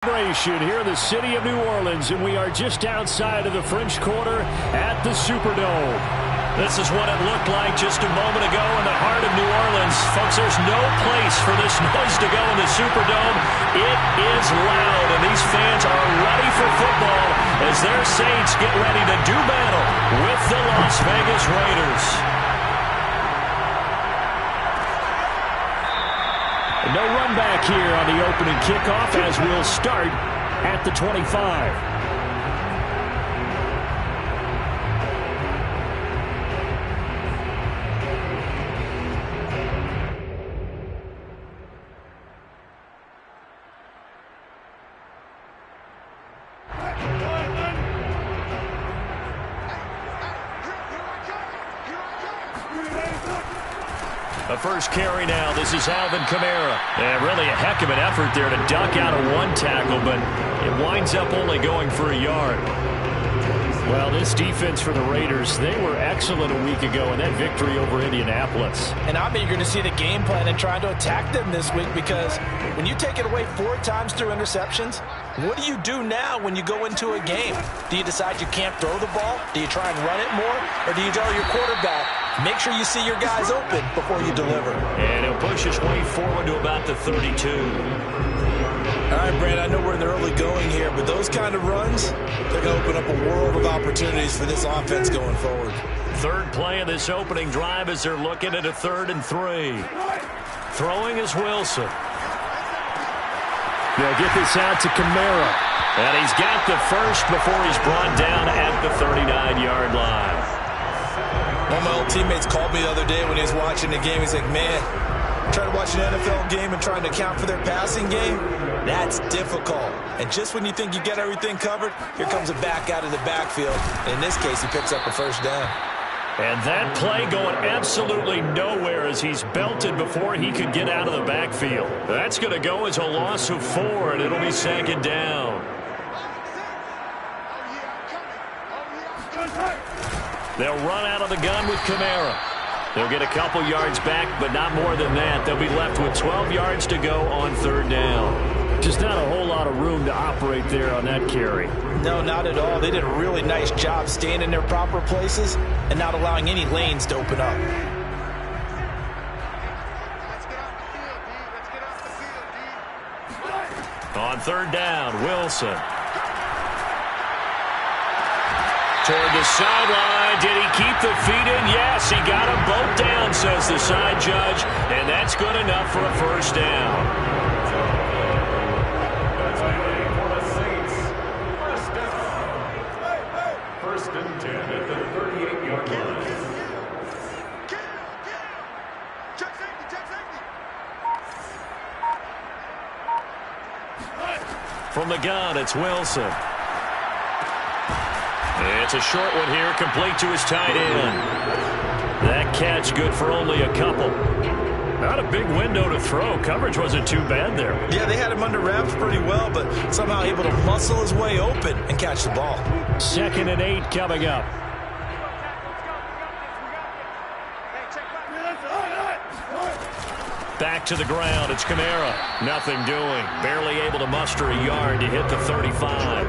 Here in the city of New Orleans, and we are just outside of the French Quarter at the Superdome. This is what it looked like just a moment ago in the heart of New Orleans. Folks, there's no place for this noise to go in the Superdome. It is loud, and these fans are ready for football as their Saints get ready to do battle with the Las Vegas Raiders. No run back here on the opening kickoff as we'll start at the 25. The first carry now. This is Alvin Kamara. And really a heck of an effort there to duck out of one tackle, but it winds up only going for a yard. Well, this defense for the Raiders, they were excellent a week ago in that victory over Indianapolis. And I'm eager to see the game plan and try to attack them this week, because when you take it away 4 times through interceptions, what do you do now when you go into a game? Do you decide you can't throw the ball? Do you try and run it more? Or do you tell your quarterback, make sure you see your guys open before you deliver? And he'll push his way forward to about the 32. All right, Brand, I know we're in the early going here, but those kind of runs, they're going to open up a world of opportunities for this offense going forward. Third play of this opening drive as they're looking at a 3rd and 3. Throwing is Wilson. They'll get this out to Kamara. And he's got the first before he's brought down at the 39-yard line. One of my old teammates called me the other day when he was watching the game. He's like, man, trying to watch an NFL game and trying to account for their passing game, that's difficult. And just when you think you get everything covered, here comes a back out of the backfield. And in this case, he picks up a first down. And that play going absolutely nowhere as he's belted before he could get out of the backfield. That's going to go as a loss of 4, and it'll be 2nd down. They'll run out of the gun with Kamara. They'll get a couple yards back, but not more than that. They'll be left with 12 yards to go on 3rd down. Just not a whole lot of room to operate there on that carry. No, not at all. They did a really nice job staying in their proper places and not allowing any lanes to open up. On 3rd down, Wilson. Toward the sideline. Did he keep the feet in? Yes, he got them both down, says the side judge. And that's good enough for a first down. First and 10 at the 38-yard line. From the gun, it's Wilson. It's a short one here, complete to his tight end. That catch good for only a couple. Not a big window to throw. Coverage wasn't too bad there. Yeah, they had him under wraps pretty well, but somehow able to muscle his way open and catch the ball. 2nd and 8 coming up. Back to the ground. It's Kamara. Nothing doing. Barely able to muster a yard to hit the 35.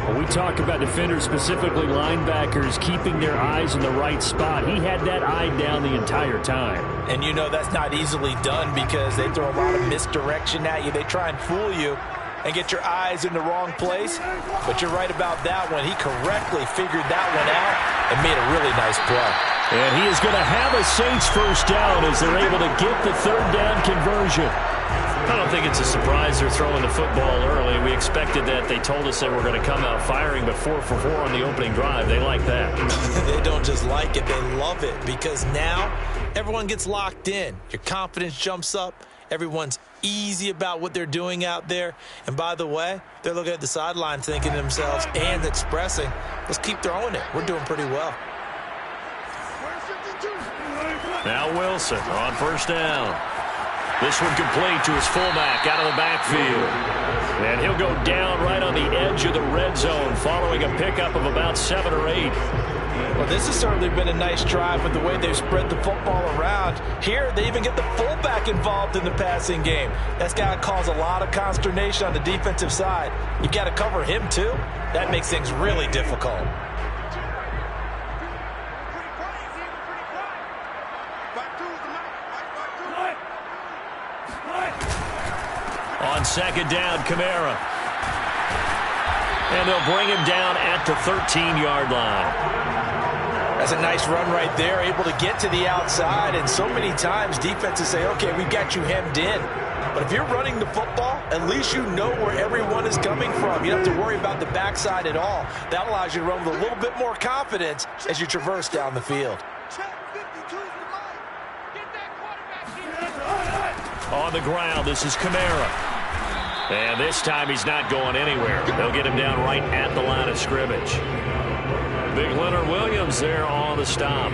When we talk about defenders, specifically linebackers, keeping their eyes in the right spot, he had that eye down the entire time. And you know that's not easily done because they throw a lot of misdirection at you. They try and fool you and get your eyes in the wrong place. But you're right about that one. He correctly figured that one out and made a really nice play. And he is going to have a Saints first down as they're able to get the 3rd down conversion. I don't think it's a surprise they're throwing the football early. We expected that. They told us they were going to come out firing, but 4 for 4 on the opening drive. They like that. They don't just like it, they love it, because now everyone gets locked in. Your confidence jumps up. Everyone's easy about what they're doing out there. And by the way, they're looking at the sideline thinking to themselves and expressing, let's keep throwing it. We're doing pretty well. Now Wilson on first down. This one complete to his fullback out of the backfield. And he'll go down right on the edge of the red zone following a pickup of about 7 or 8. Well, this has certainly been a nice drive with the way they've spread the football around. Here, they even get the fullback involved in the passing game. That's got to cause a lot of consternation on the defensive side. You got to cover him, too. That makes things really difficult. On second down, Kamara. And they'll bring him down at the 13-yard line. That's a nice run right there, able to get to the outside. And so many times defenses say, okay, we've got you hemmed in. But if you're running the football, at least you know where everyone is coming from. You don't have to worry about the backside at all. That allows you to run with a little bit more confidence as you traverse down the field. On the ground, this is Kamara. And this time he's not going anywhere. They'll get him down right at the line of scrimmage. Big Leonard Williams there on the stop.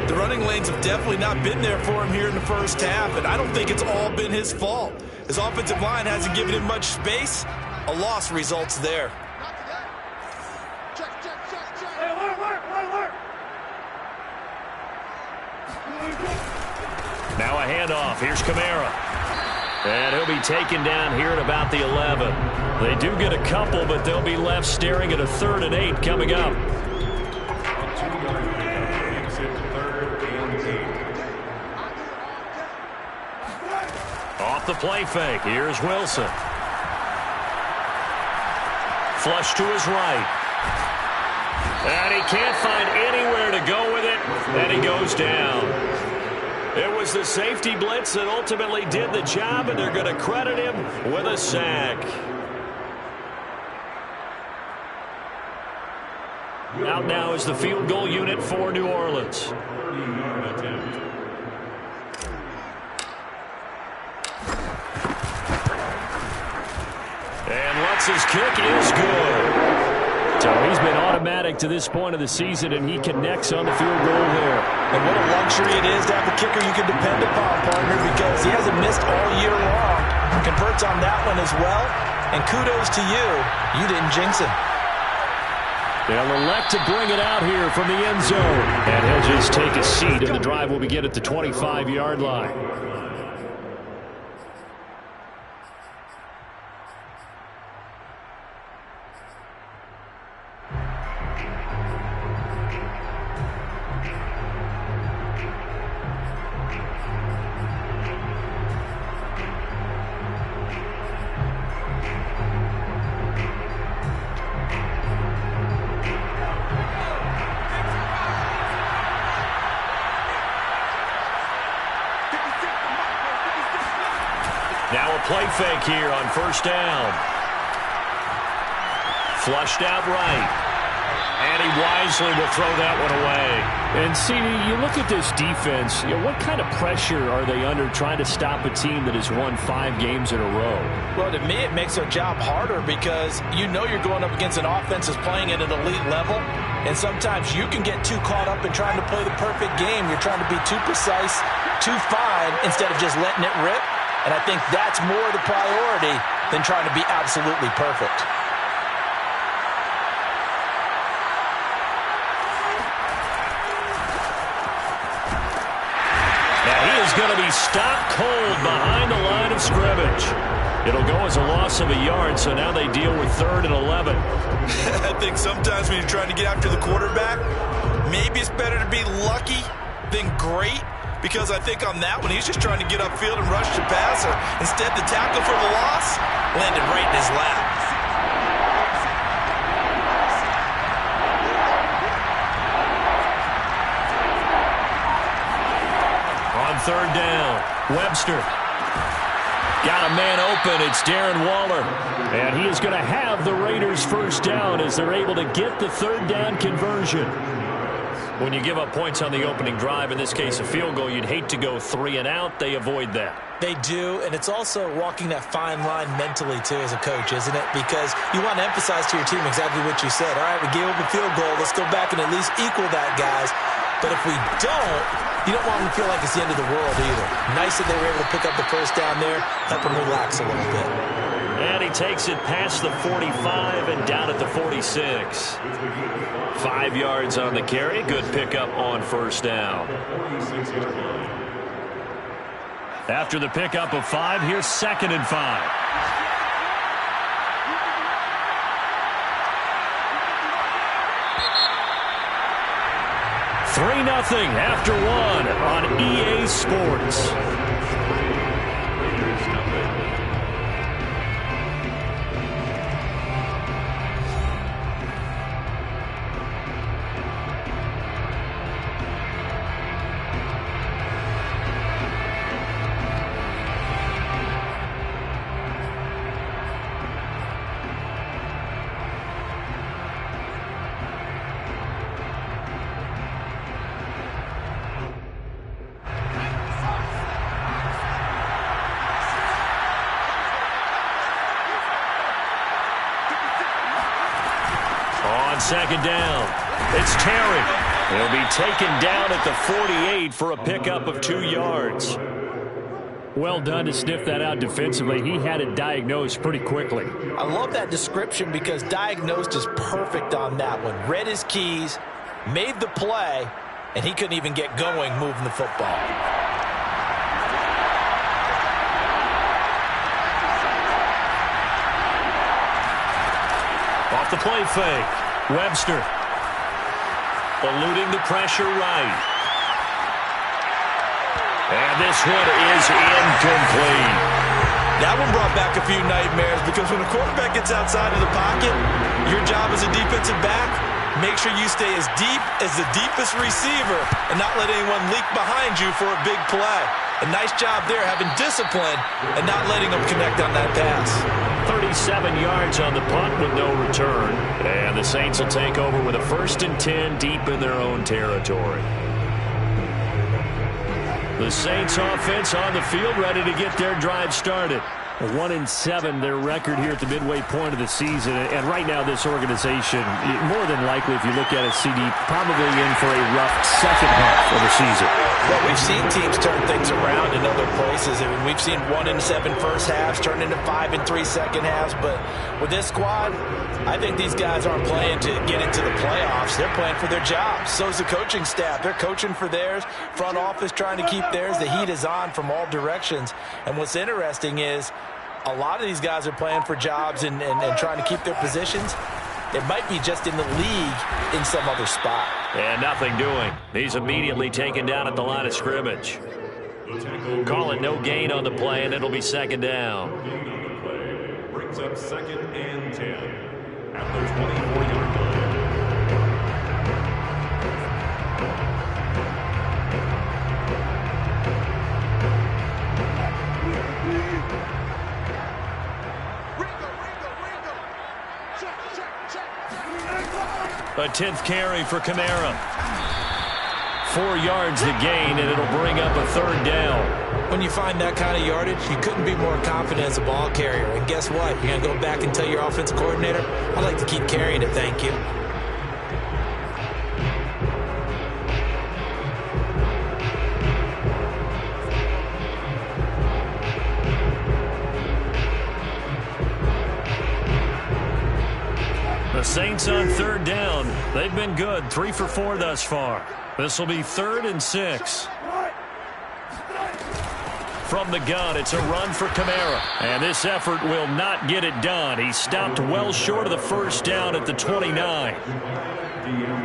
The running lanes have definitely not been there for him here in the first half, and I don't think it's all been his fault. His offensive line hasn't given him much space. A loss results there. Now a handoff. Here's Kamara. And he'll be taken down here at about the 11. They do get a couple, but they'll be left staring at a 3rd and 8 coming up. Off the play fake. Here's Wilson. Flush to his right. And he can't find anywhere to go with it. And he goes down. It was the safety blitz that ultimately did the job, and they're going to credit him with a sack. Out now is the field goal unit for New Orleans. And Lutz's kick is good. So he's been automatic to this point of the season, and he connects on the field goal there. And what a luxury it is to have a kicker you can depend upon, partner, because he hasn't missed all year long. Converts on that one as well. And kudos to you. You didn't jinx him. They'll elect to bring it out here from the end zone. And he'll just take a seat, and the drive will begin at the 25-yard line. Now a play fake here on first down. Flushed out right. And he wisely will throw that one away. And, CD, you look at this defense, what kind of pressure are they under trying to stop a team that has won 5 games in a row? Well, to me, it makes their job harder because you know you're going up against an offense that's playing at an elite level. And sometimes you can get too caught up in trying to play the perfect game. You're trying to be too precise, too fine, instead of just letting it rip. And I think that's more the priority than trying to be absolutely perfect. Now he is going to be stopped cold behind the line of scrimmage. It'll go as a loss of a yard, so now they deal with 3rd and 11. I think sometimes when you're trying to get after the quarterback, maybe it's better to be lucky than great. Because I think on that one, he's just trying to get upfield and rush the passer. Instead, the tackle for the loss landed right in his lap. On 3rd down, Webster. Got a man open. It's Darren Waller. And he is going to have the Raiders first down as they're able to get the 3rd down conversion. When you give up points on the opening drive, in this case a field goal, you'd hate to go 3 and out. They avoid that. They do, and it's also walking that fine line mentally, too, as a coach, isn't it? Because you want to emphasize to your team exactly what you said. All right, we gave up a field goal. Let's go back and at least equal that, guys. But if we don't, you don't want them to feel like it's the end of the world either. Nice that they were able to pick up the first down there, help them relax a little bit. And he takes it past the 45 and down at the 46. 5 yards on the carry. Good pickup on first down. After the pickup of 5, here's 2nd and 5. Three 0 after 1 on EA Sports. Second down. It's Terry. He'll be taken down at the 48 for a pickup of 2 yards. Well done to sniff that out defensively. He had it diagnosed pretty quickly. I love that description because diagnosed is perfect on that one. Read his keys, made the play, and he couldn't even get going moving the football. Off the play fake. Webster eluding the pressure right. And this one is incomplete. That one brought back a few nightmares because when a quarterback gets outside of the pocket, your job as a defensive back, make sure you stay as deep as the deepest receiver and not let anyone leak behind you for a big play. A nice job there having discipline and not letting them connect on that pass. 37 yards on the punt with no return. And the Saints will take over with a 1st and 10 deep in their own territory. The Saints offense on the field ready to get their drive started. 1-7, their record here at the midway point of the season. And right now this organization, more than likely if you look at it, CD, probably in for a rough second half of the season. Well, we've seen teams turn things around in other places. I mean, we've seen 1-7 first halves turn into 5-3 second halves. But with this squad, I think these guys aren't playing to get into the playoffs. They're playing for their jobs. So's the coaching staff. They're coaching for theirs. Front office trying to keep theirs. The heat is on from all directions. And what's interesting is a lot of these guys are playing for jobs and trying to keep their positions. It might be just in the league in some other spot. And nothing doing. He's immediately taken down at the line of scrimmage. Call it no gain on the play, and it'll be 2nd down. Brings up 2nd and 10 at the 24-yard line. A 10th carry for Kamara. 4 yards the gain, and it'll bring up a 3rd down. When you find that kind of yardage, you couldn't be more confident as a ball carrier. And guess what? You're going to go back and tell your offensive coordinator, I'd like to keep carrying it, thank you. The Saints on 3rd down. They've been good. 3 for 4 thus far. This will be 3rd and 6. From the gun, it's a run for Kamara. And this effort will not get it done. He stopped well short of the 1st down at the 29.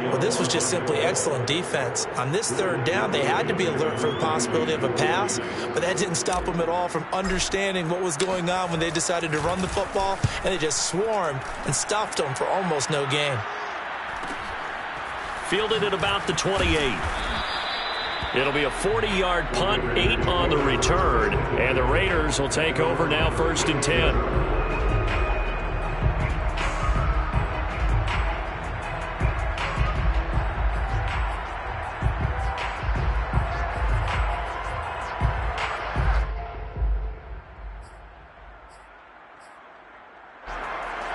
Well, this was just simply excellent defense. On this 3rd down, they had to be alert for the possibility of a pass, but that didn't stop them at all from understanding what was going on when they decided to run the football, and they just swarmed and stopped them for almost no gain. Fielded at about the 28. It'll be a 40-yard punt, 8 on the return, and the Raiders will take over now 1st and 10.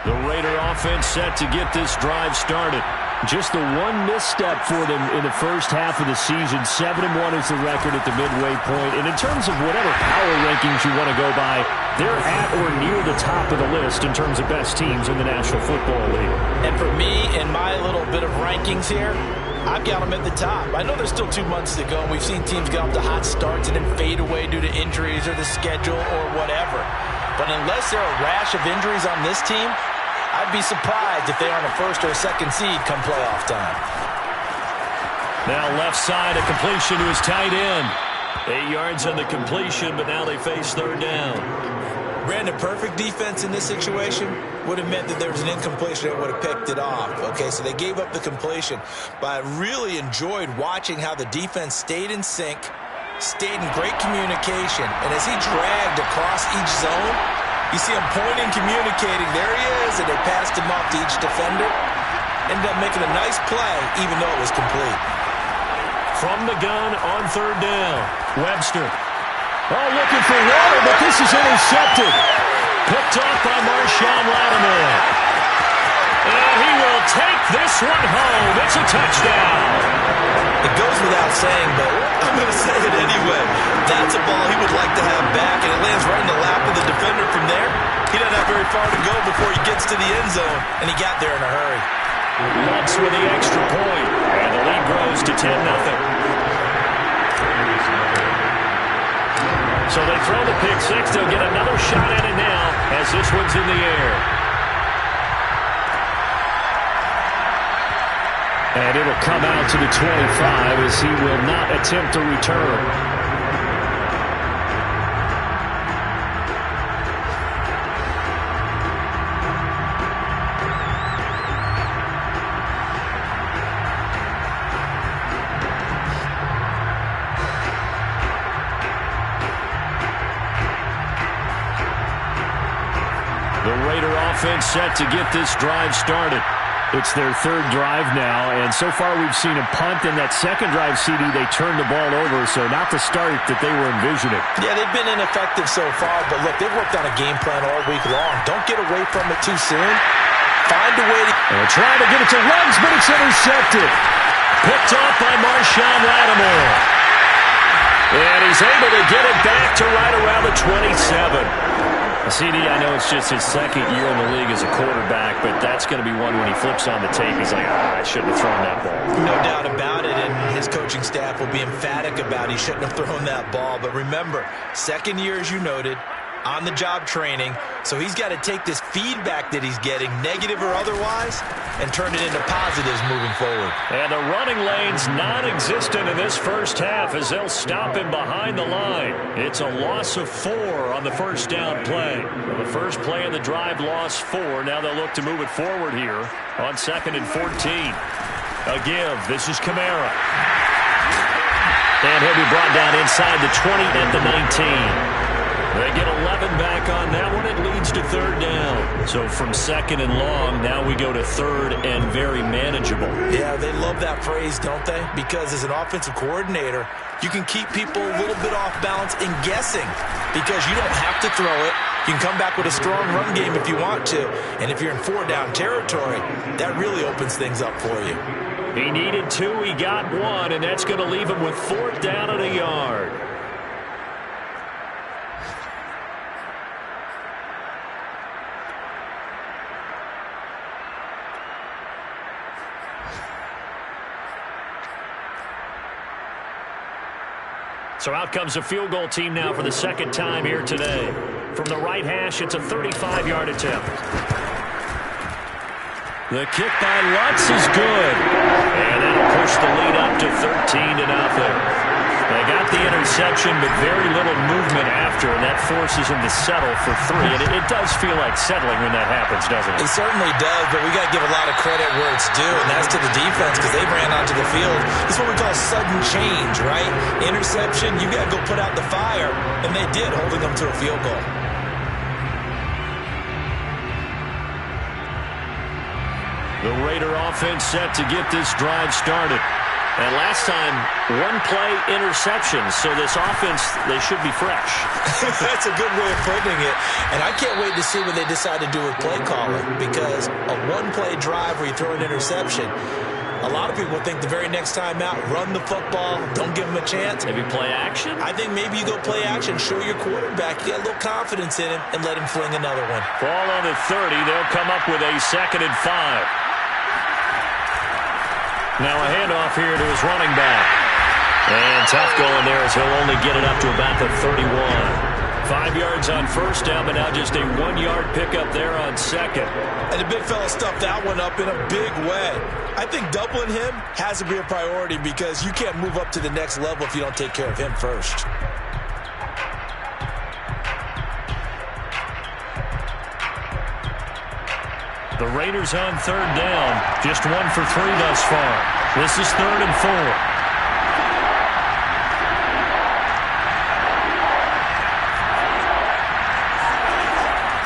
The Raider offense set to get this drive started. Just the one misstep for them in the first half of the season. 7-1 is the record at the midway point. And in terms of whatever power rankings you want to go by, they're at or near the top of the list in terms of best teams in the National Football League. And for me, in my little bit of rankings here, I've got them at the top. I know there's still 2 months to go. We've seen teams get off to hot starts and then fade away due to injuries or the schedule or whatever. But unless there are a rash of injuries on this team, I'd be surprised if they aren't a first or a second seed come playoff time. Now left side, a completion to his tight end. 8 yards on the completion, but now they face third down. Brandon, perfect defense in this situation would have meant that there was an incompletion that would have picked it off. Okay, so they gave up the completion. But I really enjoyed watching how the defense stayed in sync, stayed in great communication. And as he dragged across each zone, you see him pointing, communicating. There he is, and they passed him off to each defender. Ended up making a nice play, even though it was complete. From the gun on third down, Webster. Oh, looking for water, but this is intercepted. Picked off by Marshawn Lattimore. And he will take this one home. It's a touchdown. It goes without saying, but I'm going to say it anyway. That's a ball he would like to have back, and it lands right in the lap of the defender from there. He doesn't have very far to go before he gets to the end zone, and he got there in a hurry. Lutz with the extra point, and the lead grows to 10-0. So they throw the pick six. They'll get another shot at it now as this one's in the air. And it'll come out to the 25 as he will not attempt to return. The Raider offense set to get this drive started. It's their third drive now, and so far we've seen a punt. In that second drive, CD, they turned the ball over, so not the start that they were envisioning. Yeah, they've been ineffective so far, but look, they've worked on a game plan all week long. Don't get away from it too soon. Find a way to... And trying to get it to Ruggs, but it's intercepted. Picked off by Marshawn Lattimore. And he's able to get it back to right around the 27. CD, I know it's just his second year in the league as a quarterback, but that's going to be one when he flips on the tape. He's like, I shouldn't have thrown that ball. No doubt about it, and his coaching staff will be emphatic about he shouldn't have thrown that ball. But remember, second year, as you noted, on-the-job training, so he's got to take this feedback that he's getting, negative or otherwise, and turn it into positives moving forward. And the running lane's non-existent in this first half as they'll stop him behind the line. It's a loss of 4 on the first down play. Well, the first play of the drive lost 4. Now they'll look to move it forward here on 2nd and 14. A give. This is Kamara. And he'll be brought down inside the 20 and the 19. They get 11 back on that one. It leads to third down. So from second and long, now we go to third and very manageable. Yeah, they love that phrase, don't they? Because as an offensive coordinator, you can keep people a little bit off balance and guessing because you don't have to throw it. You can come back with a strong run game if you want to. And if you're in 4-down territory, that really opens things up for you. He needed 2. He got 1, and that's going to leave him with 4th down and a yard. So out comes a field goal team now for the second time here today. From the right hash, it's a 35-yard attempt. The kick by Lutz is good. And that'll push the lead up to 13-0. They got the interception, but very little movement after, and that forces them to settle for 3. And it does feel like settling when that happens, doesn't it? It certainly does, but we got to give a lot of credit where it's due, and that's to the defense because they ran onto the field. This is what we call sudden change, right? Interception, you got to go put out the fire, and they did, holding them to a field goal. The Raider offense set to get this drive started. And last time, 1-play interception. So this offense, they should be fresh. That's a good way of putting it. And I can't wait to see what they decide to do with play calling. Because a 1-play drive where you throw an interception, A lot of people think the very next time out, run the football, don't give him a chance. Maybe play action? I think maybe you go play action, show your quarterback, you get a little confidence in him, and let him fling another one. Ball on the 30. They'll come up with a 2nd and 5. Now a handoff here to his running back. And tough going there as he'll only get it up to about the 31. 5 yards on first down, but now just a 1-yard pickup there on 2nd. And the big fella stuffed that one up in a big way. I think doubling him has to be a priority because you can't move up to the next level if you don't take care of him first. The Raiders on 3rd down. Just 1 for 3 thus far. This is 3rd and 4.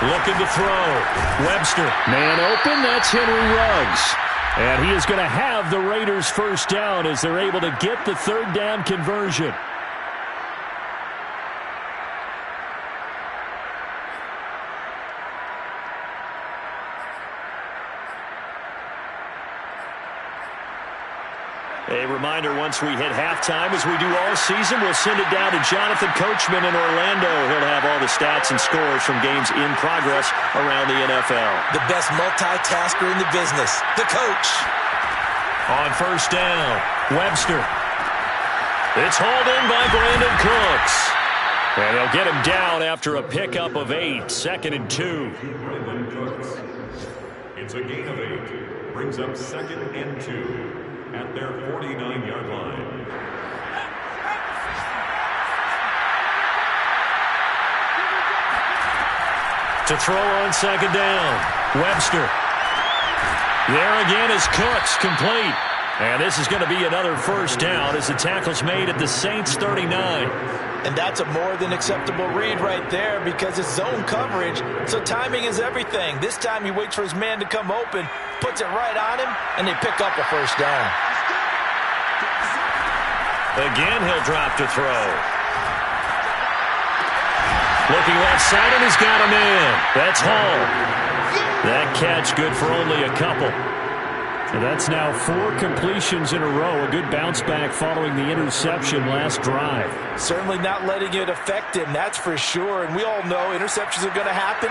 Looking to throw. Webster. Man open, that's Henry Ruggs. And he is going to have the Raiders first down as they're able to get the 3rd down conversion. A reminder, once we hit halftime, as we do all season, we'll send it down to Jonathan Coachman in Orlando. He'll have all the stats and scores from games in progress around the NFL. The best multitasker in the business, the coach. On first down, Webster. It's hauled in by Brandon Cooks. And they'll get him down after a pickup of 8, 2nd and 2. Brandon Cooks. It's a gain of 8. Brings up 2nd and 2. At their 49-yard line. To throw on 2nd down, Webster. There again is Cooks, complete. And this is going to be another first down as the tackle's made at the Saints' 39. And that's a more than acceptable read right there because it's zone coverage, so timing is everything. This time he waits for his man to come open, puts it right on him, and they pick up a first down. Again, he'll drop to throw. Looking left side, and he's got a man. That's Hall. That catch good for only a couple. So that's now 4 completions in a row. A good bounce back following the interception last drive. Certainly not letting it affect him, that's for sure. And we all know interceptions are going to happen.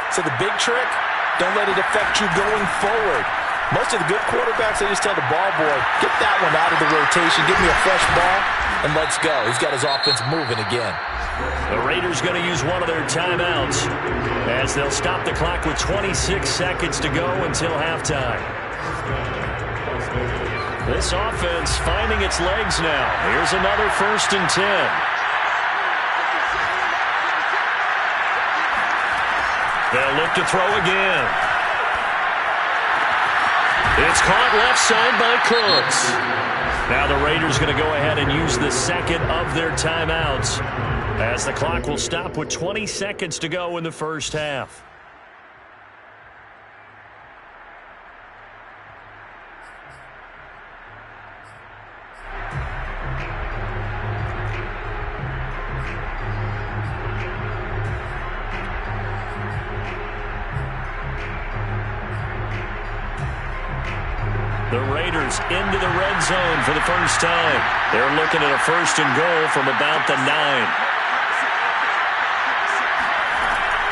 So the big trick, don't let it affect you going forward. Most of the good quarterbacks, they just tell the ball boy, get that one out of the rotation, give me a fresh ball, and let's go. He's got his offense moving again. The Raiders going to use one of their timeouts as they'll stop the clock with 26 seconds to go until halftime. This offense finding its legs now. Here's another 1st and 10. They'll look to throw again. It's caught left side by Cooks. Now the Raiders going to go ahead and use the 2nd of their timeouts as the clock will stop with 20 seconds to go in the first half. The Raiders into the red zone for the first time. They're looking at a 1st and goal from about the 9.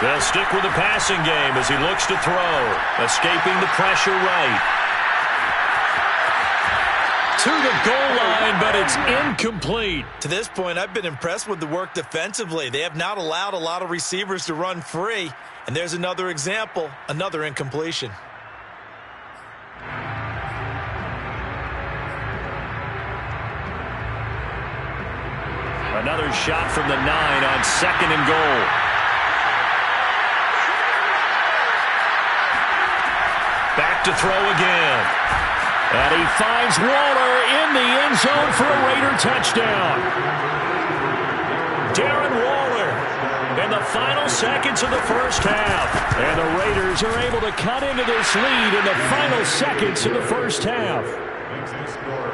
They'll stick with the passing game as he looks to throw. Escaping the pressure right. To the goal line, but it's incomplete. To this point, I've been impressed with the work defensively. They have not allowed a lot of receivers to run free. And there's another example, another incompletion. Another shot from the 9 on 2nd and goal. Back to throw again. And he finds Waller in the end zone for a Raider touchdown. Darren Waller in the final seconds of the first half. And the Raiders are able to cut into this lead in the final seconds of the first half.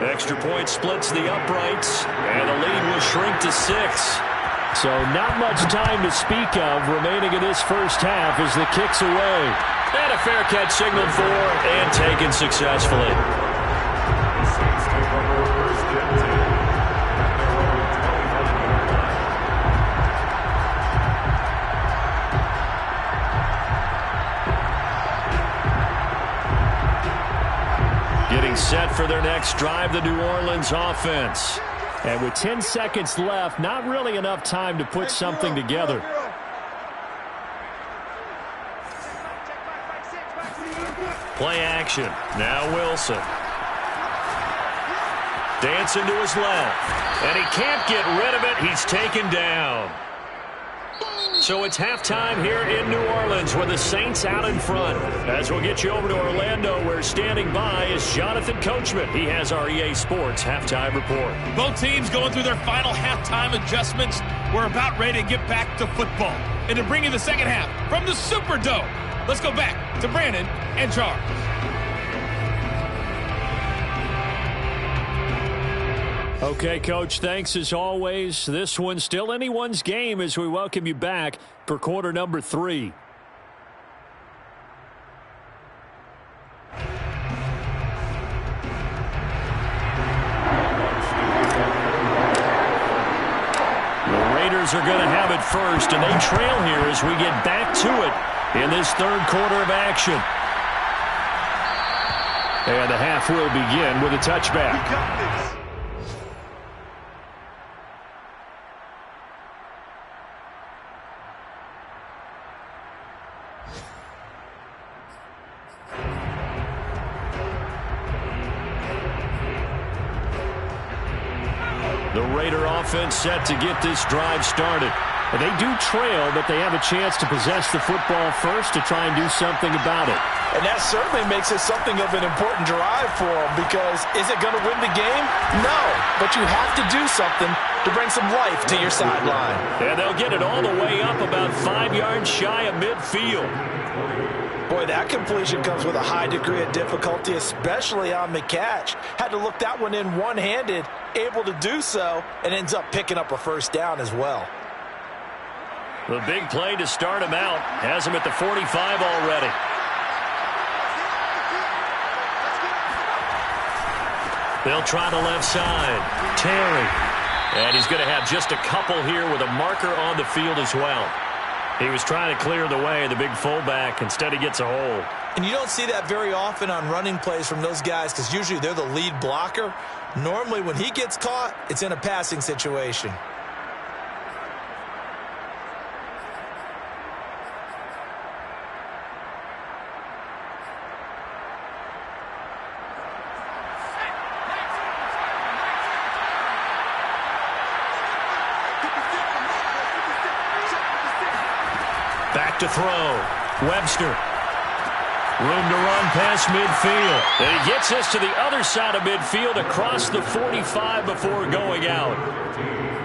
Extra point splits the uprights, and the lead will shrink to 6. So not much time to speak of remaining in this first half as the kick's away. And a fair catch signaled for and taken successfully. First and 10 at their own 25-yard line. Getting set for their next drive, the New Orleans offense. And with 10 seconds left, not really enough time to put something together. Play action. Now Wilson. Dancing to his left. And he can't get rid of it. He's taken down. So it's halftime here in New Orleans with the Saints out in front. As we'll get you over to Orlando, where standing by is Jonathan Coachman. He has our EA Sports halftime report. Both teams going through their final halftime adjustments. We're about ready to get back to football. And to bring you the second half from the Superdome, let's go back to Brandon and Charles. Okay, Coach, thanks as always. This one's still anyone's game as we welcome you back for quarter number 3. The Raiders are going to have it first, and they trail here as we get back to it in this third quarter of action. And the half will begin with a touchback. The Raider offense set to get this drive started. And they do trail, but they have a chance to possess the football first to try and do something about it. And that certainly makes it something of an important drive for them, because is it going to win the game? No, but you have to do something to bring some life to your sideline. And they'll get it all the way up about 5 yards shy of midfield. Boy, that completion comes with a high degree of difficulty, especially on the catch. Had to look that one in one-handed, able to do so, and ends up picking up a first down as well. The big play to start him out has him at the 45 already. They'll try the left side. Terry. And he's going to have just a couple here with a marker on the field as well. He was trying to clear the way, the big fullback. Instead, he gets a hold. And you don't see that very often on running plays from those guys, because usually they're the lead blocker. Normally, when he gets caught, it's in a passing situation. Back to throw. Webster. Room to run past midfield. And he gets us to the other side of midfield across the 45 before going out.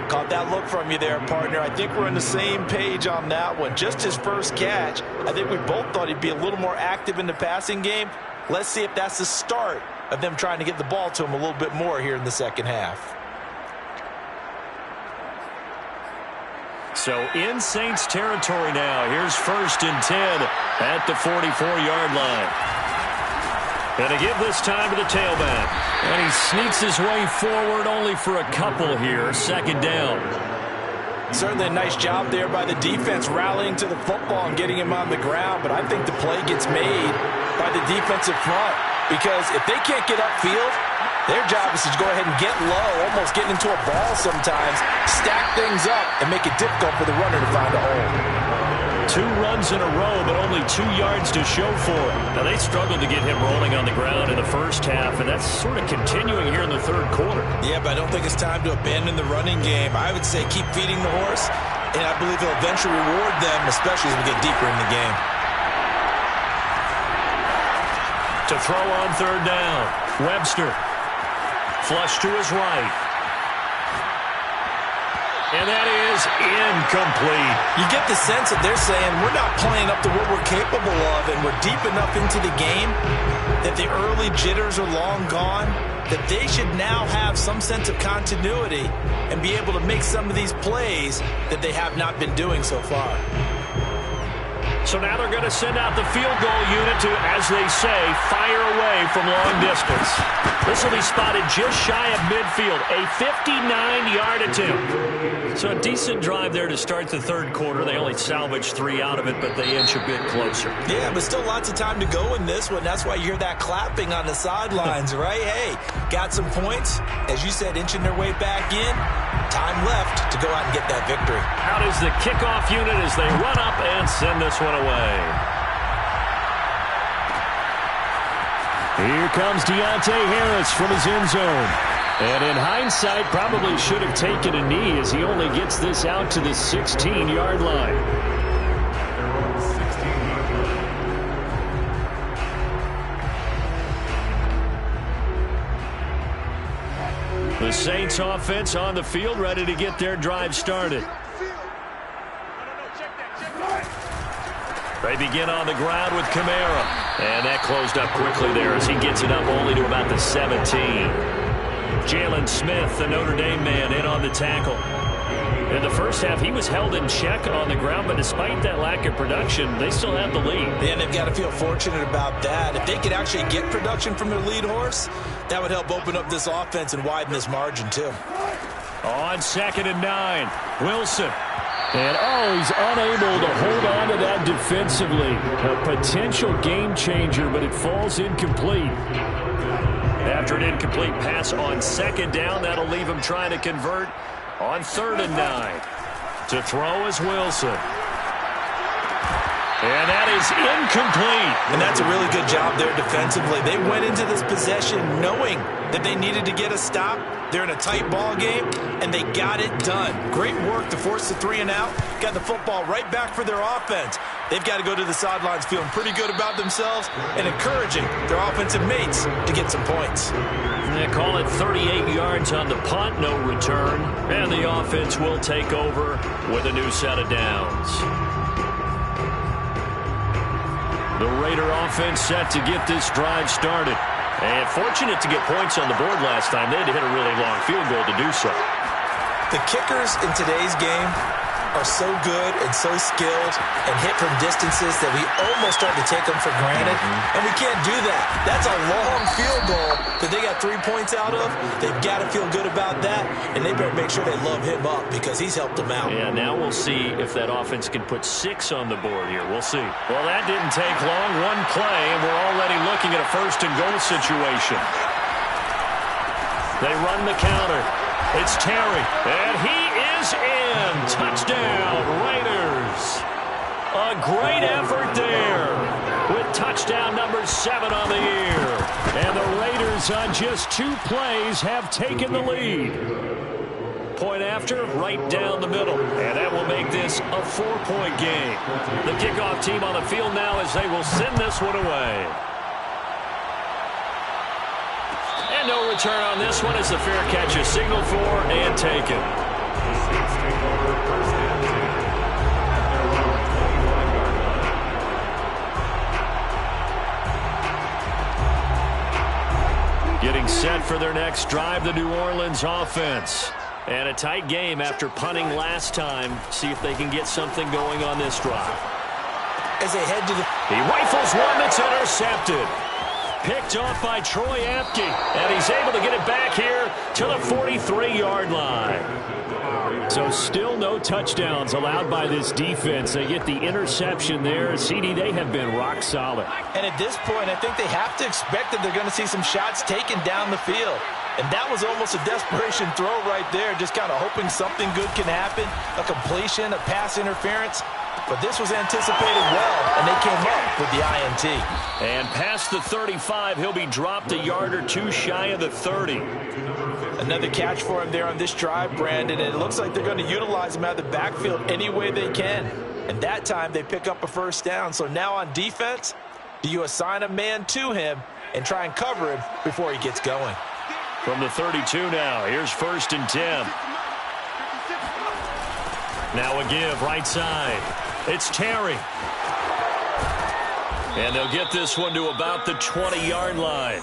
Caught that look from you there, partner. I think we're on the same page on that one. Just his first catch. I think we both thought he'd be a little more active in the passing game. Let's see if that's the start of them trying to get the ball to him a little bit more here in the second half. So in Saints territory now. Here's 1st and 10 at the 44-yard line. And to give this time to the tailback. And he sneaks his way forward only for a couple here. 2nd down. Certainly a nice job there by the defense rallying to the football and getting him on the ground. But I think the play gets made by the defensive front. Because if they can't get upfield, their job is to go ahead and get low, almost getting into a ball sometimes, stack things up, and make it difficult for the runner to find a hole. 2 runs in a row, but only 2 yards to show for it. Now, they struggled to get him rolling on the ground in the first half, and that's sort of continuing here in the third quarter. Yeah, but I don't think it's time to abandon the running game. I would say keep feeding the horse, and I believe he'll eventually reward them, especially as we get deeper in the game. To throw on 3rd down, Webster. Flush to his right. And that is incomplete. You get the sense that they're saying we're not playing up to what we're capable of, and we're deep enough into the game that the early jitters are long gone, that they should now have some sense of continuity and be able to make some of these plays that they have not been doing so far. So now they're going to send out the field goal unit to, as they say, fire away from long distance. This will be spotted just shy of midfield, a 59-yard attempt. So a decent drive there to start the third quarter. They only salvaged 3 out of it, but they inch a bit closer. Yeah, but still lots of time to go in this one. That's why you hear that clapping on the sidelines, right? Hey, got some points. As you said, inching their way back in. Time left to go out and get that victory. Out is the kickoff unit as they run up and send this one away. Here comes Deontay Harris from his end zone. And in hindsight, probably should have taken a knee as he only gets this out to the 16-yard line. The Saints offense on the field, ready to get their drive started. They begin on the ground with Kamara. And that closed up quickly there as he gets it up only to about the 17. Jalen Smith, the Notre Dame man, in on the tackle. In the first half, he was held in check on the ground, but despite that lack of production, they still have the lead. And they've got to feel fortunate about that. If they could actually get production from their lead horse, that would help open up this offense and widen this margin, too. On 2nd and 9, Wilson. And, he's unable to hold on to that defensively. A potential game changer, but it falls incomplete. After an incomplete pass on 2nd down, that'll leave him trying to convert on 3rd and 9. To throw is Wilson. And that is incomplete. And that's a really good job there defensively. They went into this possession knowing that they needed to get a stop. They're in a tight ball game, and they got it done. Great work to force the 3 and out. Got the football right back for their offense. They've got to go to the sidelines feeling pretty good about themselves and encouraging their offensive mates to get some points. They call it 38 yards on the punt, no return. And the offense will take over with a new set of downs. The Raider offense set to get this drive started. And fortunate to get points on the board last time. They had to hit a really long field goal to do so. The kickers in today's game are so good and so skilled and hit from distances that we almost start to take them for granted. And we can't do that. That's a long field goal that they got 3 points out of. They've got to feel good about that, and they better make sure they love him up because he's helped them out. Yeah, now we'll see if that offense can put 6 on the board here. We'll see. Well, that didn't take long. One play, and we're already looking at a 1st and goal situation. They run the counter. It's Terry, and he is in. Touchdown, Raiders. A great effort there with touchdown number 7 on the year. And the Raiders on just 2 plays have taken the lead. Point after, right down the middle. And that will make this a 4-point game. The kickoff team on the field now as they will send this one away. And no return on this one as the fair catch is signaled for and taken. Getting set for their next drive, the New Orleans offense. And a tight game after punting last time. See if they can get something going on this drive. As they head to the... He rifles one that's intercepted. Picked off by Troy Apke. And he's able to get it back here to the 43-yard line. So still no touchdowns allowed by this defense. They get the interception there. CD, they have been rock solid. And at this point, I think they have to expect that they're going to see some shots taken down the field. And that was almost a desperation throw right there, just kind of hoping something good can happen, a completion, a pass interference. But this was anticipated well, and they came up with the INT. And past the 35, he'll be dropped a yard or 2 shy of the 30. Another catch for him there on this drive, Brandon, and it looks like they're going to utilize him out of the backfield any way they can. And that time, they pick up a 1st down. So now on defense, do you assign a man to him and try and cover him before he gets going? From the 32 now, here's 1st and 10. Now a give right side. It's Terry. And they'll get this one to about the 20-yard line.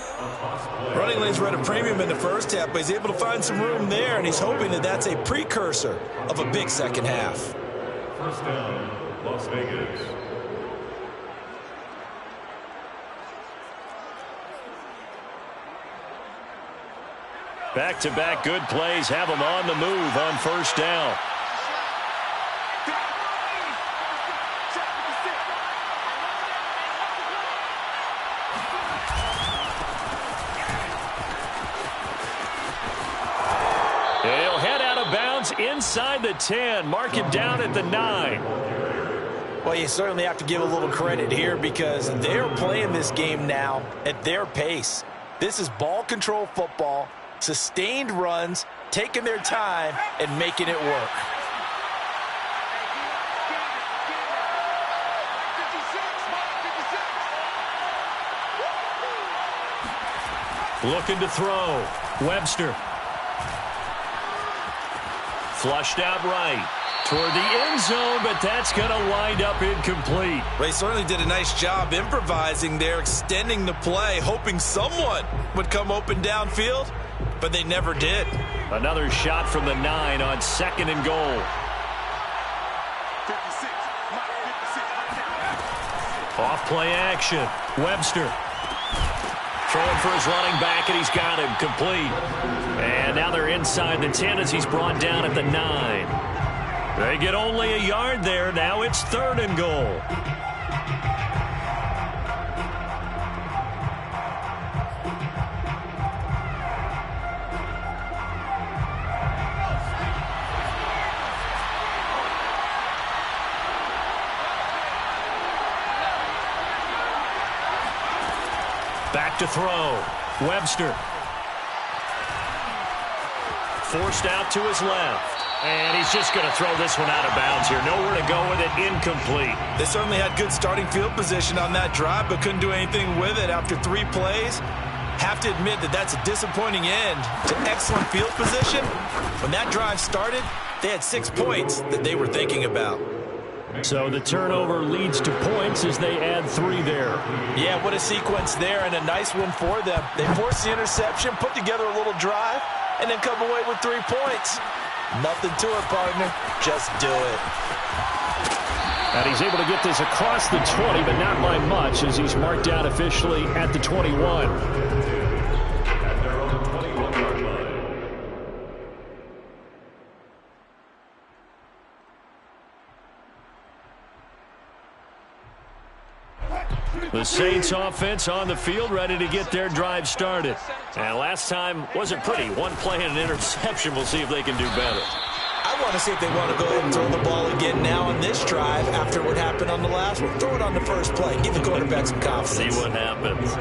Running lanes were at a premium in the first half, but he's able to find some room there, and he's hoping that that's a precursor of a big second half. 1st down, Las Vegas. Back-to-back good plays have them on the move on first down. He'll head out of bounds inside the 10. Mark him down at the 9. Well, you certainly have to give a little credit here because they're playing this game now at their pace. This is ball control football, sustained runs, taking their time, and making it work. Looking to throw. Webster. Flushed out right toward the end zone, but that's going to wind up incomplete. Well, he certainly did a nice job improvising there, extending the play, hoping someone would come open downfield, but they never did. Another shot from the 9 on 2nd and goal. Off play action. Webster. Throwing for his running back, and he's got him complete. And now they're inside the 10 as he's brought down at the 9. They get only a yard there. Now it's 3rd and goal. Back to throw. Webster. Forced out to his left. And he's just going to throw this one out of bounds here. Nowhere to go with it. Incomplete. They certainly had good starting field position on that drive, but couldn't do anything with it after 3 plays. Have to admit that that's a disappointing end to excellent field position. When that drive started, they had 6 points that they were thinking about. So the turnover leads to points as they add 3 there. Yeah, what a sequence there, and a nice one for them. They forced the interception, put together a little drive, and then come away with 3 points. Nothing to it, partner. Just do it. And he's able to get this across the 20, but not by much as he's marked out officially at the 21. At their own 21-yard line. The Saints offense on the field, ready to get their drive started. And last time wasn't pretty. 1 play and an interception. We'll see if they can do better. I want to see if they want to go ahead and throw the ball again now on this drive after what happened on the last one. Throw it on the first play. Give the quarterback some confidence. See what happens.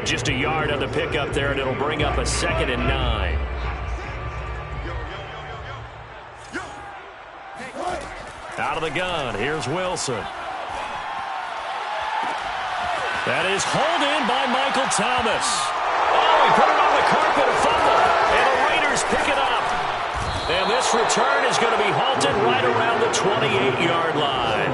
Just a yard on the pickup there, and it'll bring up a 2nd and 9. Out of the gun. Here's Wilson. That is hauled in by Michael Thomas. Oh, he put it on the carpet, a fumble. And the Raiders pick it up. And this return is going to be halted right around the 28-yard line.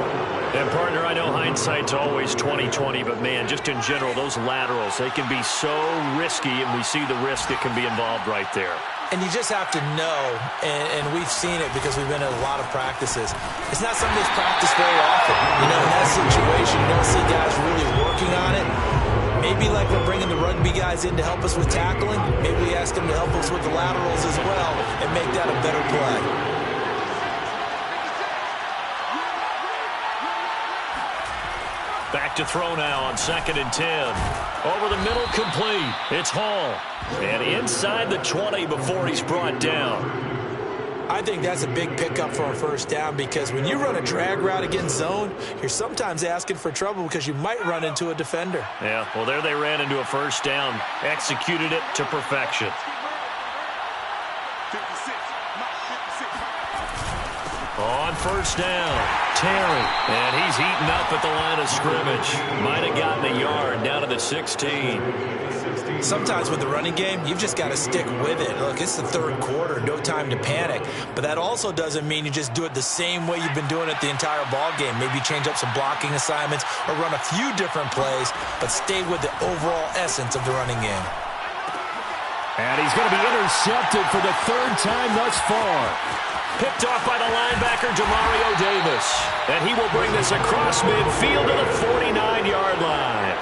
And, partner, I know hindsight's always 20/20, but, man, just in general, those laterals, they can be so risky, and we see the risk that can be involved right there. And you just have to know, and we've seen it because we've been at a lot of practices. It's not something that's practiced very often. You know, in that situation, you don't see guys really working on it. Maybe like we're bringing the rugby guys in to help us with tackling, maybe we ask them to help us with the laterals as well and make that a better play. Back to throw now on 2nd and 10. Over the middle, complete. It's Hall. And inside the 20 before he's brought down. I think that's a big pickup for a first down because when you run a drag route against zone, you're sometimes asking for trouble because you might run into a defender. Yeah, well, there they ran into a first down. Executed it to perfection. On first down, Terry. And he's heating up at the line of scrimmage. Might have gotten a yard down to the 16. Sometimes with the running game, you've just got to stick with it. Look, it's the 3rd quarter, no time to panic. But that also doesn't mean you just do it the same way you've been doing it the entire ball game. Maybe change up some blocking assignments or run a few different plays, but stay with the overall essence of the running game. And he's going to be intercepted for the 3rd time thus far. Picked off by the linebacker, Demario Davis. And he will bring this across midfield to the 49-yard line.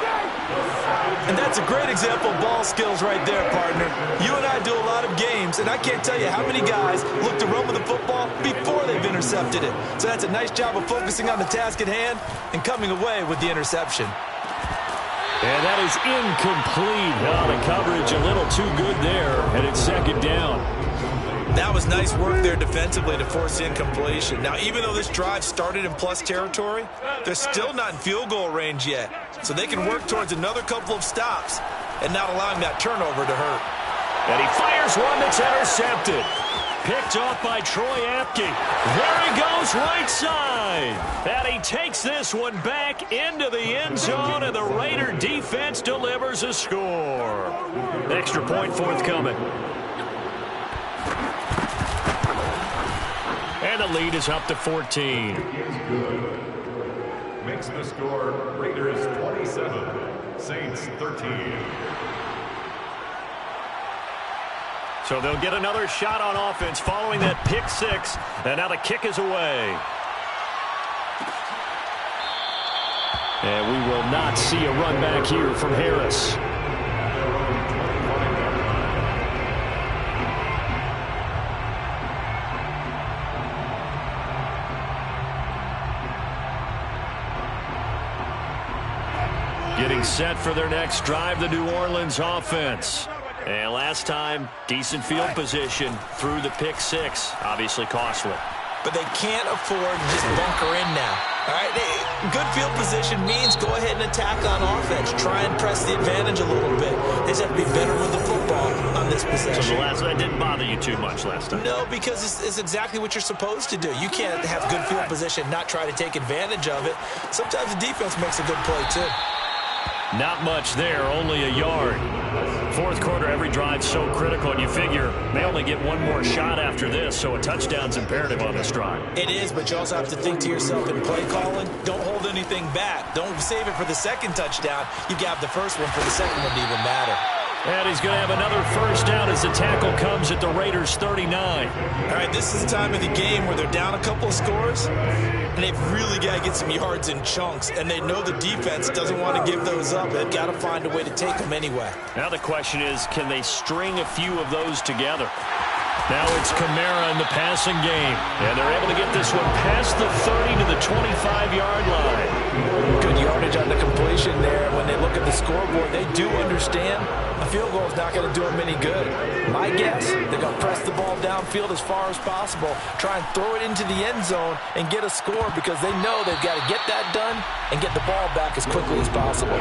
And that's a great example of ball skills right there, partner. You and I do a lot of games, and I can't tell you how many guys look to run with the football before they've intercepted it. So that's a nice job of focusing on the task at hand and coming away with the interception. And that is incomplete. Oh, the coverage a little too good there, and it's second down. That was nice work there defensively to force the incompletion. Now, even though this drive started in plus territory, they're still not in field goal range yet. So they can work towards another couple of stops and not allowing that turnover to hurt. And he fires one that's intercepted. Picked off by Troy Apke. There he goes right side. And he takes this one back into the end zone, and the Raider defense delivers a score. Extra point forthcoming. And the lead is up to 14. Makes the score Raiders 27, Saints 13. So they'll get another shot on offense following that pick six. And now the kick is away. And we will not see a run back here from Harris. Getting set for their next drive, the New Orleans offense. And last time, decent field position through the pick six. Obviously costly. But they can't afford to just bunker in now. All right, good field position means go ahead and attack on offense. Try and press the advantage a little bit. They just have to be better with the football on this possession. So the last that didn't bother you too much last time? No, because it's exactly what you're supposed to do. You can't have good field position, not try to take advantage of it. Sometimes the defense makes a good play, too. Not much there, only a yard. Fourth quarter, every drive's so critical, and you figure they only get one more shot after this, so a touchdown's imperative on this drive. It is, but you also have to think to yourself in play calling, don't hold anything back. Don't save it for the second touchdown. You got the first one for the second one to even matter. And he's going to have another first down as the tackle comes at the Raiders' 39. All right, this is the time of the game where they're down a couple of scores, and they've really got to get some yards in chunks, and they know the defense doesn't want to give those up. They've got to find a way to take them anyway. Now the question is, can they string a few of those together? Now it's Kamara in the passing game, and they're able to get this one past the 30 to the 25-yard line. Good yardage on the completion there. When they look at the scoreboard, they do understand a field goal is not going to do them any good. My guess, they're going to press the ball downfield as far as possible, try and throw it into the end zone and get a score because they know they've got to get that done and get the ball back as quickly as possible.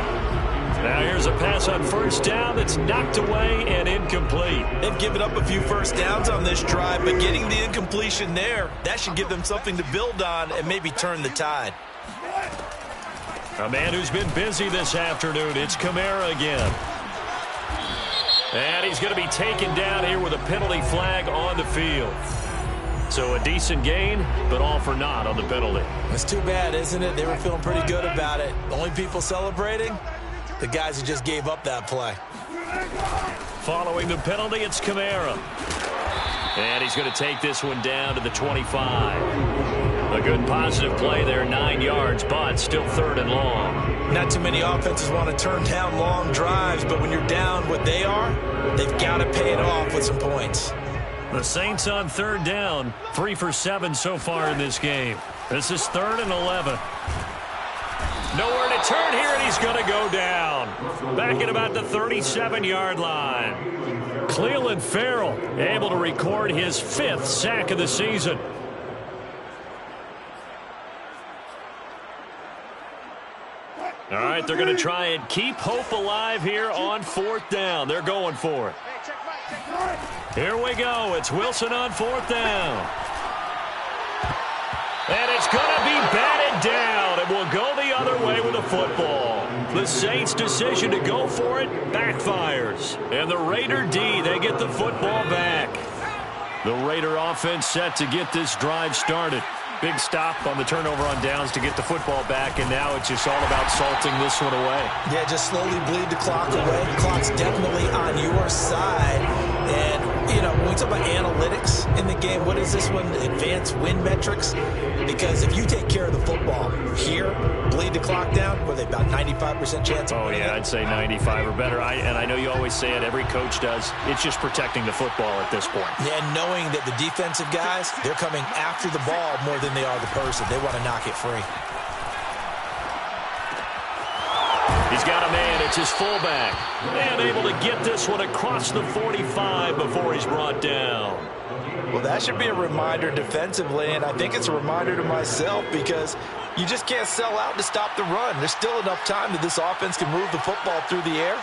Now here's a pass on first down that's knocked away and incomplete. They've given up a few first downs on this drive, but getting the incompletion there, that should give them something to build on and maybe turn the tide. A man who's been busy this afternoon, it's Kamara again. And he's going to be taken down here with a penalty flag on the field. So a decent gain, but all for naught on the penalty. It's too bad, isn't it? They were feeling pretty good about it. The only people celebrating, the guys who just gave up that play. Following the penalty, it's Kamara. And he's going to take this one down to the 25. A good positive play there, 9 yards, but still third and long. Not too many offenses want to turn down long drives, but when you're down what they are, they've got to pay it off with some points. The Saints on third down, 3 for 7 so far in this game. This is 3rd and 11. Nowhere to turn here, and he's going to go down. Back at about the 37-yard line. Cleveland Farrell able to record his 5th sack of the season. All right, they're going to try and keep hope alive here on 4th down. They're going for it. Here we go. It's Wilson on 4th down. And it's going to be batted down, and will go the other way with the football. The Saints' decision to go for it backfires. And the Raider D, they get the football back. The Raider offense set to get this drive started. Big stop on the turnover on downs to get the football back, and now it's just all about salting this one away. Yeah, just slowly bleed the clock away. The clock's definitely on your side. And when we talk about analytics in the game, what is this one? Advanced win metrics? Because if you take care of the football here, bleed the clock down, were they about 95% chance of winning? Oh, yeah, I'd say 95 or better. And I know you always say it, every coach does. It's just protecting the football at this point. Yeah, and knowing that the defensive guys, they're coming after the ball more than they are the person. They want to knock it free. He's got a man. It's his fullback. And able to get this one across the 45 before he's brought down. Well, that should be a reminder defensively, and I think it's a reminder to myself because you just can't sell out to stop the run. There's still enough time that this offense can move the football through the air,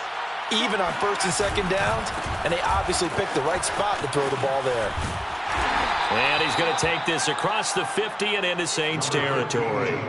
even on first and second downs, and they obviously picked the right spot to throw the ball there. And he's going to take this across the 50 and into Saints territory.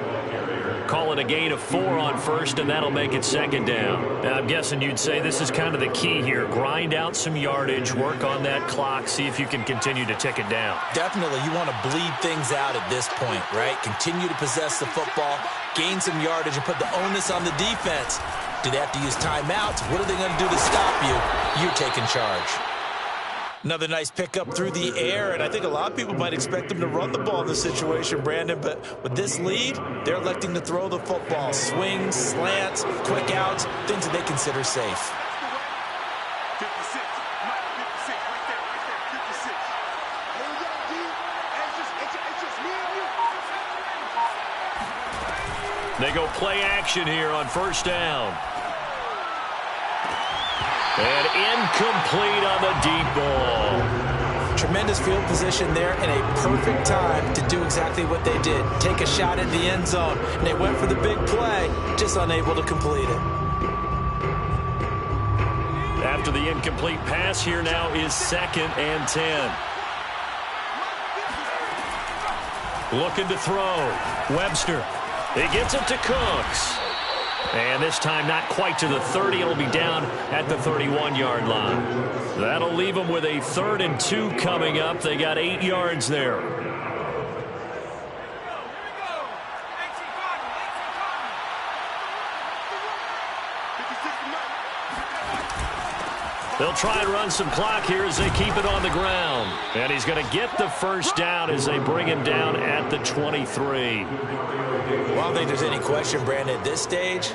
Call it a gain of 4 on first, and that'll make it second down. And I'm guessing you'd say this is kind of the key here. Grind out some yardage, work on that clock, see if you can continue to tick it down. Definitely, you want to bleed things out at this point, right? Continue to possess the football, gain some yardage, and put the onus on the defense. Do they have to use timeouts? What are they going to do to stop you? You're taking charge. Another nice pickup through the air, and I think a lot of people might expect them to run the ball in this situation, Brandon, but with this lead, they're electing to throw the football. Swings, slants, quick outs, things that they consider safe. They go play action here on first down. And incomplete on the deep ball. Tremendous field position there and a perfect time to do exactly what they did. Take a shot at the end zone. And they went for the big play, just unable to complete it. After the incomplete pass, here now is 2nd and 10. Looking to throw. Webster. He gets it to Cooks. And this time not quite to the 30. It'll be down at the 31-yard line. That'll leave them with a 3rd and 2 coming up. They got 8 yards there. They'll try and run some clock here as they keep it on the ground. And he's going to get the first down as they bring him down at the 23. Well, I don't think there's any question, Brandon, at this stage,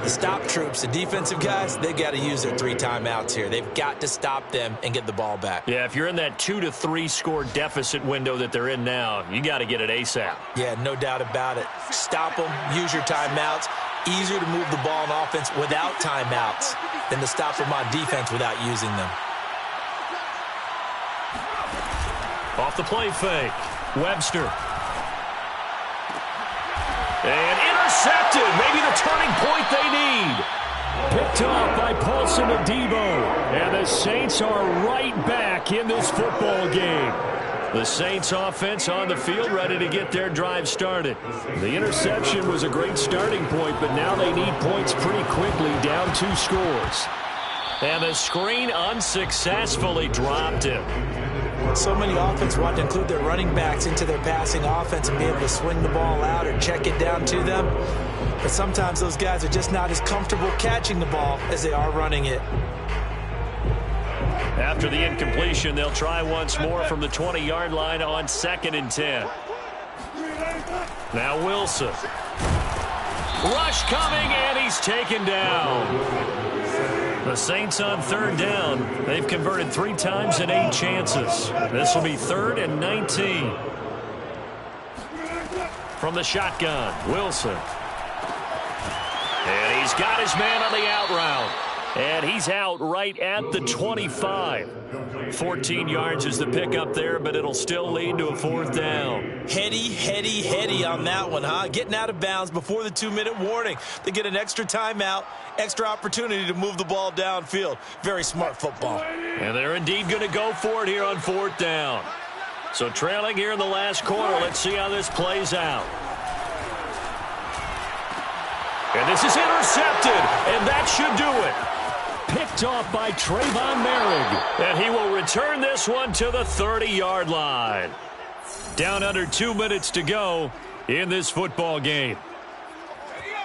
the stop troops, the defensive guys, they've got to use their 3 timeouts here. They've got to stop them and get the ball back. Yeah, if you're in that 2 to 3 score deficit window that they're in now, you got to get it ASAP. Yeah, no doubt about it. Stop them, use your timeouts. Easier to move the ball on offense without timeouts than to stop them on defense without using them. Off the play fake. Webster. And intercepted. Maybe the turning point they need. Picked off by Paulson Adebo. And the Saints are right back in this football game. The Saints offense on the field ready to get their drive started. The interception was a great starting point, but now they need points pretty quickly, down 2 scores. And the screen unsuccessfully dropped him. So many offenses want to include their running backs into their passing offense and be able to swing the ball out or check it down to them. But sometimes those guys are just not as comfortable catching the ball as they are running it. After the incompletion, they'll try once more from the 20-yard line on 2nd and 10. Now Wilson. Rush coming, and he's taken down. The Saints on 3rd down. They've converted 3 times in 8 chances. This will be 3rd and 19. From the shotgun, Wilson. And he's got his man on the out route. And he's out right at the 25. 14 yards is the pickup there, but it'll still lead to a 4th down. Heady on that one, huh? Getting out of bounds before the 2-minute warning. They get an extra timeout, extra opportunity to move the ball downfield. Very smart football. And they're indeed going to go for it here on 4th down. So trailing here in the last quarter. Let's see how this plays out. And this is intercepted, and that should do it. Picked off by Trayvon Merrick. And he will return this one to the 30-yard line. Down under 2 minutes to go in this football game.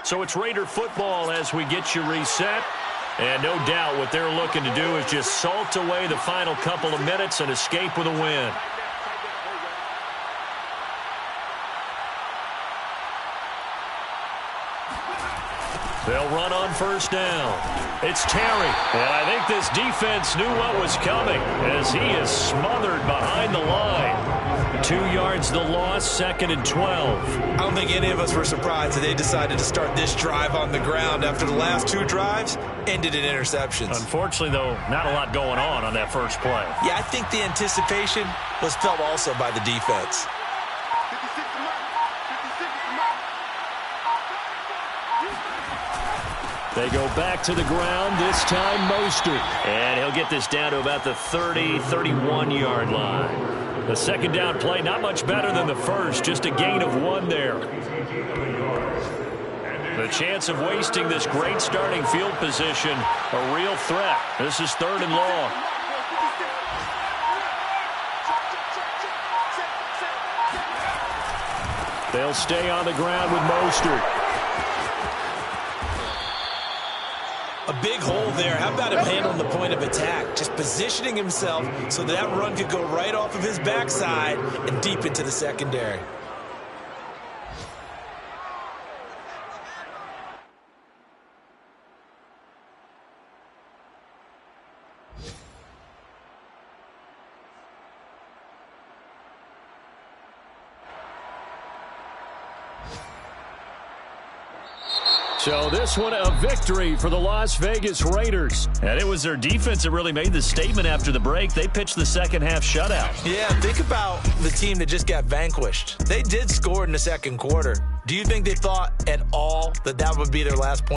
So it's Raider football as we get you reset. And no doubt what they're looking to do is just salt away the final couple of minutes and escape with a win. They'll run on first down. It's Terry. And I think this defense knew what was coming as he is smothered behind the line. 2 yards the loss, 2nd and 12. I don't think any of us were surprised that they decided to start this drive on the ground after the last 2 drives ended in interceptions. Unfortunately, though, not a lot going on that first play. Yeah, I think the anticipation was felt also by the defense. They go back to the ground, this time Mostert. And he'll get this down to about the 30, 31-yard line. The second down play, not much better than the first, just a gain of 1 there. The chance of wasting this great starting field position, a real threat. This is 3rd and long. They'll stay on the ground with Mostert. A big hole there. How about him handling the point of attack? Just positioning himself so that run could go right off of his backside and deep into the secondary. So this one a victory for the Las Vegas Raiders. And it was their defense that really made the statement after the break. They pitched the second half shutout. Yeah, think about the team that just got vanquished. They did score in the second quarter. Do you think they thought at all that that would be their last point?